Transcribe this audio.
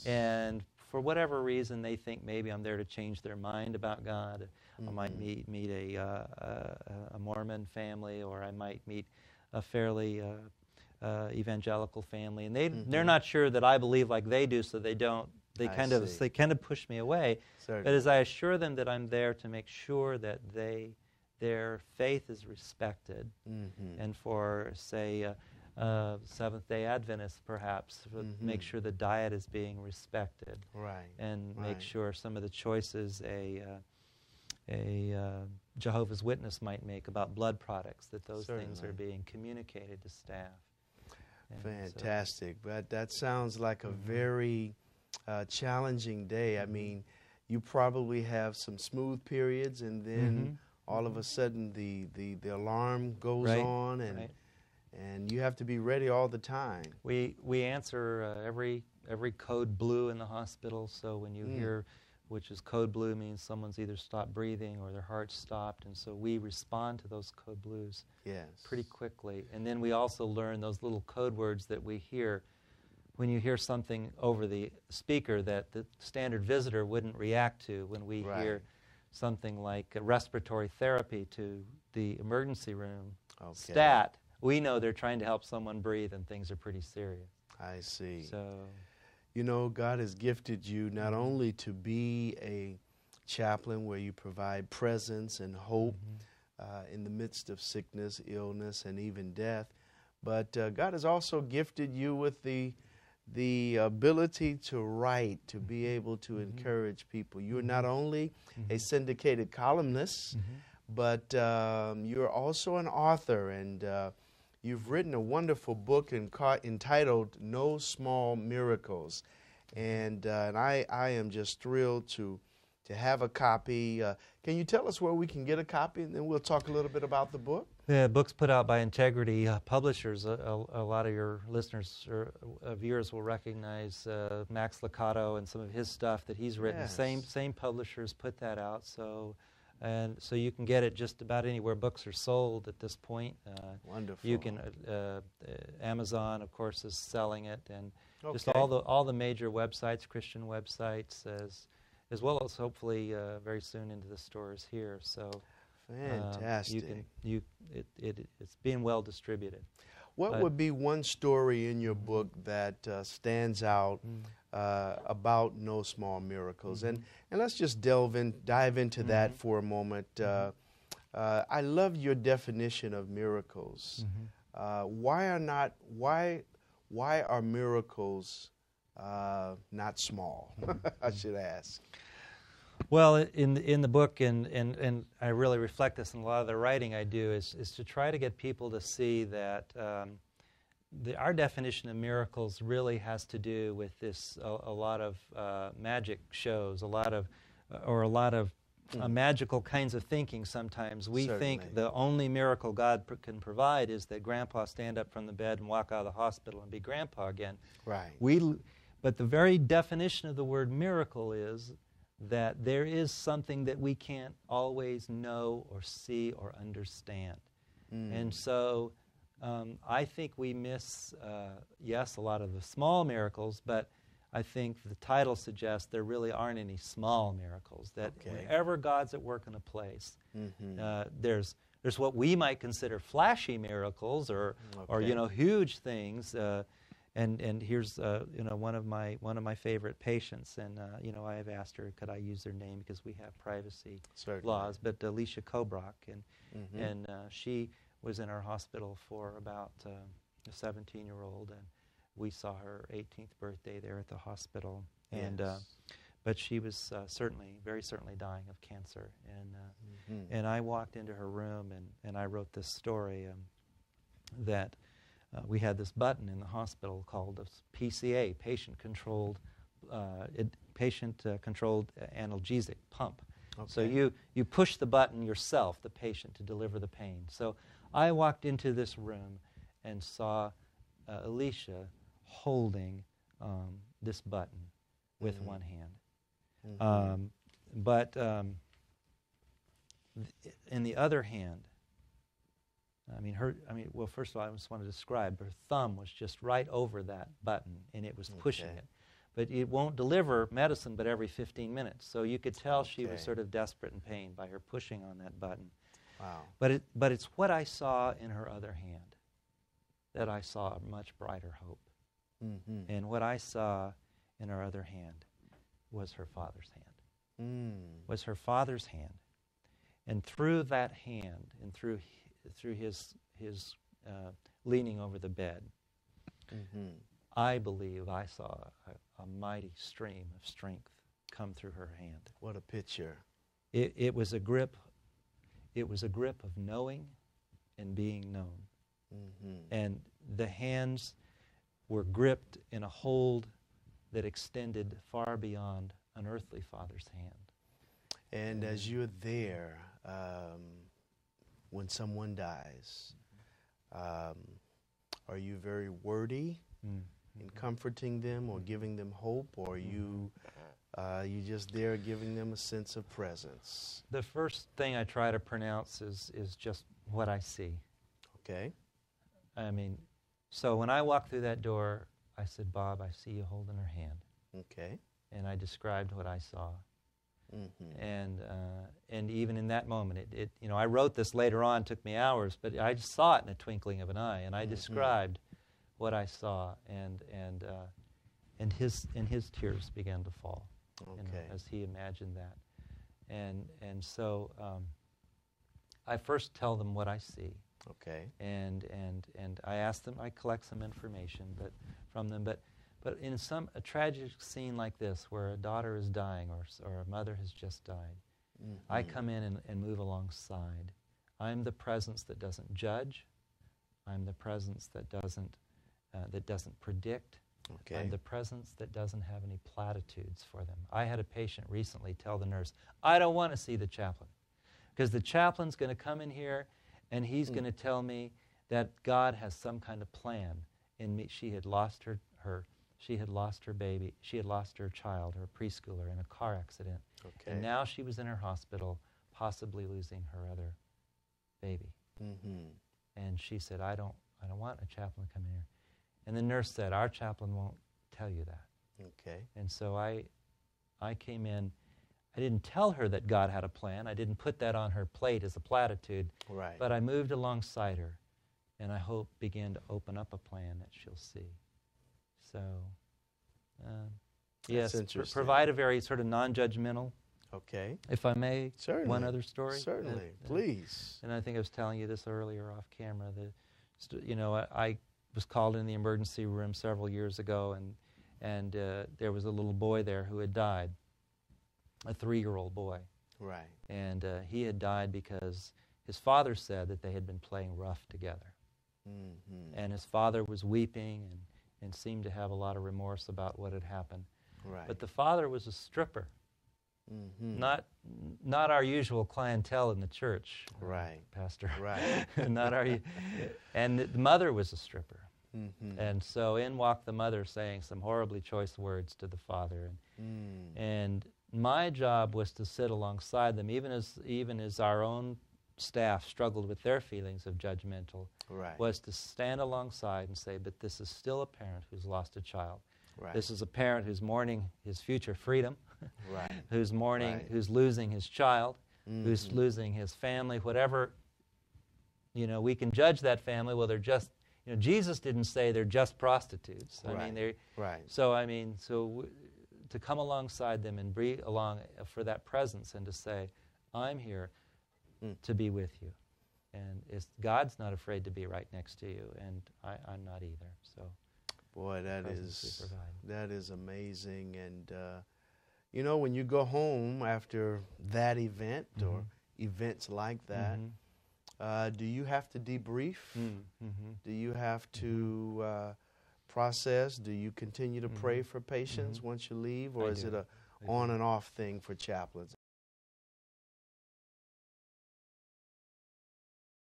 And for whatever reason, they think maybe I'm there to change their mind about God. I might meet a Mormon family, or I might meet a fairly evangelical family, and they're not sure that I believe like they do, so they don't. They kind of push me away. Certainly. But as I assure them that I'm there to make sure that their faith is respected, and for say Seventh-day Adventists, perhaps, make sure the diet is being respected, and make sure some of the choices a Jehovah's Witness might make about blood products, that those things are being communicated to staff. And fantastic. But that sounds like a very challenging day. I mean, you probably have some smooth periods, and then all of a sudden the alarm goes on, and you have to be ready all the time. We answer every code blue in the hospital, so when you hear, which is code blue, means someone's either stopped breathing or their heart stopped, and so we respond to those code blues pretty quickly. And then we also learn those little code words that we hear when you hear something over the speaker that the standard visitor wouldn't react to. When we hear something like respiratory therapy to the emergency room, stat, we know they're trying to help someone breathe, and things are pretty serious. I see. So, you know, God has gifted you not only to be a chaplain where you provide presence and hope in the midst of sickness, illness, and even death, but God has also gifted you with the ability to write, to be able to encourage people. You're not only a syndicated columnist, but you're also an author, and you've written a wonderful book entitled No Small Miracles. And I am just thrilled to have a copy. Can you tell us where we can get a copy, and then we'll talk a little bit about the book? The book's put out by Integrity Publishers. A lot of your listeners or viewers will recognize Max Licato and some of his stuff that he's written. Same publishers put that out. So you can get it just about anywhere books are sold at this point. Wonderful. You can Amazon, of course, is selling it, and just all the major websites, Christian websites, as well as hopefully very soon into the stores here. So fantastic. It's being well distributed. What would be one story in your book that stands out about No Small Miracles? And let's just dive into that for a moment. I love your definition of miracles. Why are miracles not small? I should ask. Well, in the book, and I really reflect this in a lot of the writing I do, is to try to get people to see that our definition of miracles really has to do with this a lot of magic shows, a lot of magical kinds of thinking. Sometimes we think the only miracle God can provide is that Grandpa stand up from the bed and walk out of the hospital and be Grandpa again. But the very definition of the word miracle is that there is something that we can't always know or see or understand. And so I think we miss, yes, a lot of the small miracles, but I think the title suggests there really aren't any small miracles, that whenever God's at work in a place, there's what we might consider flashy miracles or huge things. And here's one of my favorite patients, and I have asked her, could I use their name because we have privacy laws. But Alicia Kobrock, and she was in our hospital for about a 17-year-old, and we saw her 18th birthday there at the hospital. And but she was very certainly dying of cancer. And I walked into her room, and I wrote this story that. We had this button in the hospital called a PCA, patient-controlled analgesic pump. So you push the button yourself, the patient, to deliver the pain. So I walked into this room and saw Alicia holding this button with one hand. But in the other hand, well, first of all, I just want to describe her thumb was just right over that button, and it was pushing it. but it won't deliver medicine but every 15 minutes. So you could tell she was sort of desperate in pain by her pushing on that button. Wow. But it's what I saw in her other hand that I saw a much brighter hope. Mm-hmm. And what I saw in her other hand was her Father's hand. Was her Father's hand. And through that hand and through his leaning over the bed, I believe I saw a mighty stream of strength come through her hand. What a picture. It was a grip. It was a grip of knowing and being known. And the hands were gripped in a hold that extended far beyond an earthly father's hand. And as you're there, when someone dies, are you very wordy in comforting them or giving them hope, or are you just there giving them a sense of presence? The first thing I try to pronounce is just what I see. Okay. I mean, so when I walked through that door, I said, "Bob, I see you holding her hand." Okay. And I described what I saw. And even in that moment, it I wrote this later on, took me hours, but I just saw it in a twinkling of an eye, and I described what I saw, and his tears began to fall, as he imagined that, and so I first tell them what I see. Okay. And I ask them, I collect some information from them, but in a tragic scene like this, where a daughter is dying or a mother has just died, I come in and move alongside. I'm the presence that doesn't judge. I'm the presence that doesn't predict. Okay. I'm the presence that doesn't have any platitudes for them. I had a patient recently tell the nurse, "I don't want to see the chaplain, because the chaplain's going to come in here and he's going to tell me that God has some kind of plan in me." She had lost her baby. She had lost her child, her preschooler, in a car accident. Okay. And now she was in her hospital, possibly losing her other baby. And she said, I don't want a chaplain to come in here. And the nurse said, "Our chaplain won't tell you that." Okay. And so I came in. I didn't tell her that God had a plan. I didn't put that on her plate as a platitude. Right. But I moved alongside her, and I hope began to open up a plan that she'll see. So, yes, provide a very sort of non-judgmental. Okay. If I may, certainly. One other story. Certainly, please. And I think I was telling you this earlier off camera. I was called in the emergency room several years ago, and there was a little boy there who had died, a 3-year-old boy. Right. And he had died because his father said that they had been playing rough together. And his father was weeping and seemed to have a lot of remorse about what had happened. Right. But the father was a stripper. Not our usual clientele in the church, right, Pastor. Right. And the mother was a stripper. And so in walked the mother, saying some horribly choice words to the father. And my job was to sit alongside them, even as our own staff struggled with their feelings of judgmental. Right. Was to stand alongside and say, "But this is still a parent who's lost a child. Right. This is a parent who's mourning his future freedom." Right. Who's mourning, who's losing his child, who's losing his family, whatever. We can judge that family. Well, they're just, Jesus didn't say they're just prostitutes. Right. I mean, they're, right. So to come alongside them and be along for that presence and to say, "I'm here to be with you." And God's not afraid to be right next to you, and I'm not either. So, boy, that is amazing. And when you go home after that event or events like that, do you have to debrief? Do you have to process? Do you continue to pray for patients once you leave, or is it a on and off thing for chaplains?